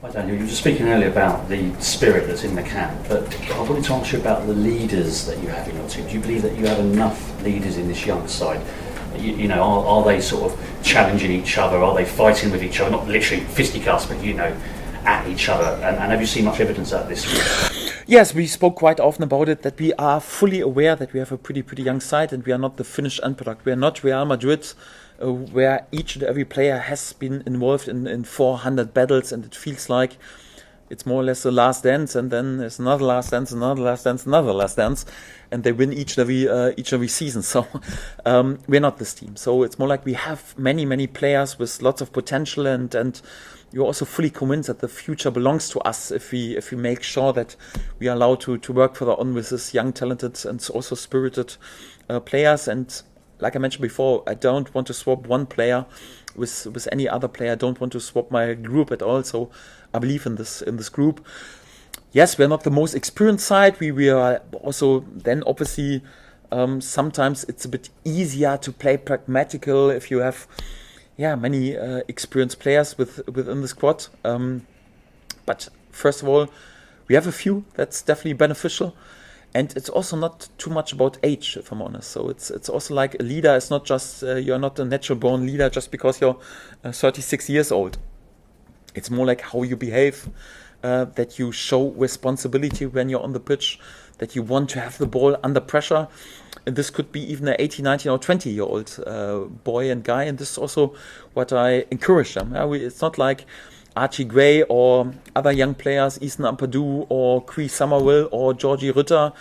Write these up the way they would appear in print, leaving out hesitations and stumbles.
Hi Daniel, you were just speaking earlier about the spirit that's in the camp, but I wanted to ask you about the leaders that you have in your team. Do you believe that you have enough leaders in this young side? Are they sort of challenging each other? Are they fighting with each other? Not literally fisticuffs, but at each other. And have you seen much evidence of that this year? Yes, we spoke quite often about it, that we are fully aware that we have a pretty young side and we are not the finished end product. We are not Real Madrid, where each and every player has been involved in 400 battles, and it feels like it's more or less the last dance, and then there's another last dance, another last dance, another last dance, and they win each and every season. So we're not this team. So it's more like we have many players with lots of potential, and you're also fully convinced that the future belongs to us if we make sure that we are allowed to work further on with this young, talented, and also spirited players. And like I mentioned before, I don't want to swap one player with any other player. I don't want to swap my group at all. So I believe in this group. Yes, we're not the most experienced side. We are also then obviously sometimes it's a bit easier to play pragmatical if you have many experienced players within the squad. But first of all, we have a few that's definitely beneficial. And it's also not too much about age, if I'm honest. So it's also like a leader is not just, you're not a natural born leader just because you're 36 years old. It's more like how you behave, that you show responsibility when you're on the pitch, that you want to have the ball under pressure. And this could be even an 18, 19 or 20-year-old boy and guy. And this is also what I encourage them. It's not like Archie Gray or other young players, Ethan Ampadu or Chris Summerville or Georgie Ritter.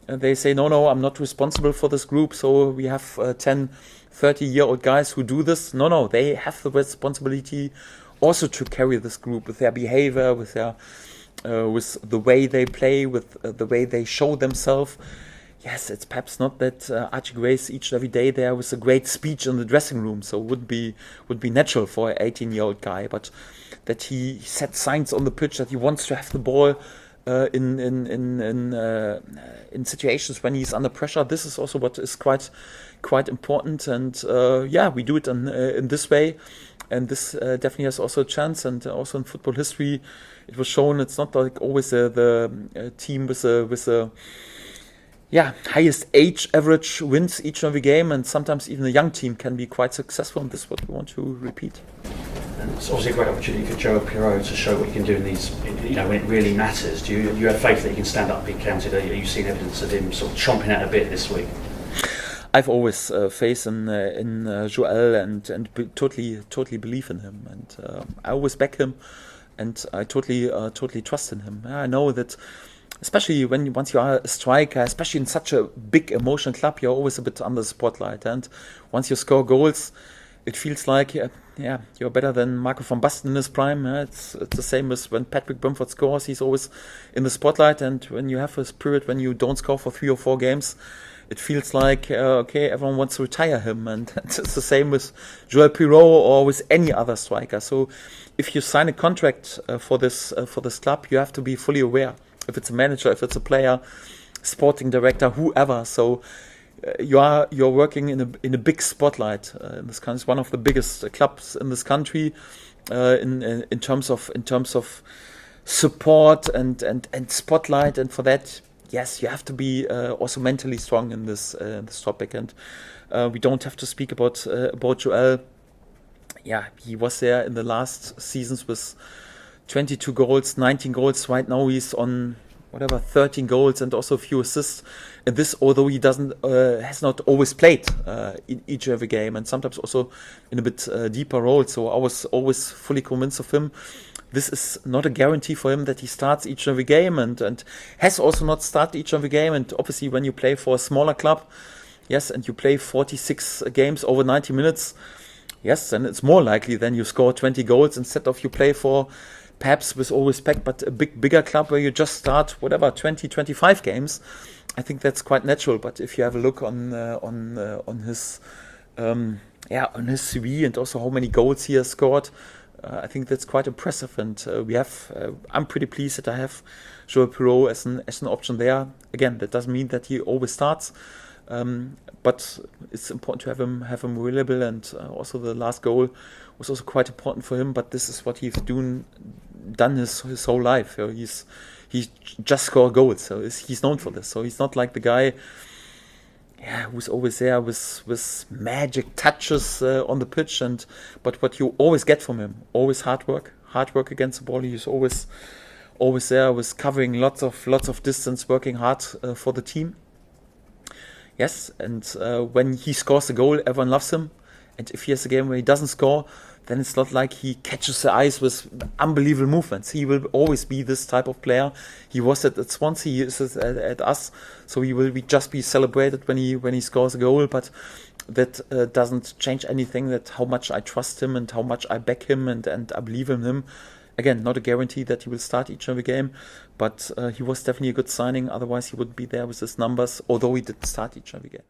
They say, no, I'm not responsible for this group. So we have 10, 30-year-old guys who do this. No, they have the responsibility also to carry this group with their behavior, with the way they play, with the way they show themselves. Yes, it's perhaps not that Archie Gray's each and every day there with a great speech in the dressing room, so would be natural for an 18-year-old guy, but that he sets signs on the pitch that he wants to have the ball in situations when he's under pressure. This is also what is quite important, and we do it in this way, and this definitely has also a chance. And also in football history, it was shown it's not like always the team with a highest age average wins each and every game, and sometimes even a young team can be quite successful, and this is what we want to repeat. And it's obviously a great opportunity for Joel Piroe to show what he can do in these, when it really matters. Do you have faith that he can stand up and be counted? Are you seeing evidence of him sort of chomping at a bit this week? I've always faith in Joel and totally believe in him, and I always back him, and I totally trust in him. I know that, especially once you are a striker, especially in such a big emotional club, you're always a bit under the spotlight. And once you score goals, it feels like you're better than Marco van Basten in his prime. It's the same as when Patrick Bamford scores; he's always in the spotlight. And when you have a period when you don't score for 3 or 4 games, it feels like everyone wants to retire him. And it's the same with Joel Piroe or with any other striker. So if you sign a contract for this club, you have to be fully aware. If it's a manager, if it's a player, sporting director, whoever. So you're working in a big spotlight in this country. It's one of the biggest clubs in this country in terms of support and spotlight. And for that, yes, you have to be also mentally strong in this topic. And we don't have to speak about Joel. Yeah, he was there in the last seasons with 22 goals, 19 goals. Right now he's on 13 goals and also a few assists. And this, although he has not always played in each and every game, and sometimes also in a bit deeper role. So I was always fully convinced of him. This is not a guarantee for him that he starts each and every game, and has also not started each and every game. And obviously when you play for a smaller club, yes, and you play 46 games over 90 minutes, yes, then it's more likely then you score 20 goals instead of you play for, perhaps with all respect, but a bigger club where you just start 20, 25 games. I think that's quite natural. But if you have a look on his CV and also how many goals he has scored, I think that's quite impressive. And I'm pretty pleased that I have Joel Piroe as an option there. Again, that doesn't mean that he always starts. But it's important to have him available, and also the last goal was also quite important for him. But this is what he's doing done his whole life. He just score goals, so he's known for this. So he's not like the guy, who's always there with magic touches on the pitch. But what you always get from him, always hard work against the ball. He's always there, was covering lots of distance, working hard for the team. Yes, and when he scores a goal, everyone loves him. And if he has a game where he doesn't score, then it's not like he catches the eyes with unbelievable movements. He will always be this type of player. He was at Swansea, he is at us, so he will just be celebrated when he scores a goal. But that doesn't change anything. That how much I trust him and how much I back him and I believe in him. Again, not a guarantee that he will start each and every game, but he was definitely a good signing. Otherwise, he wouldn't be there with his numbers, although he did start each and every game.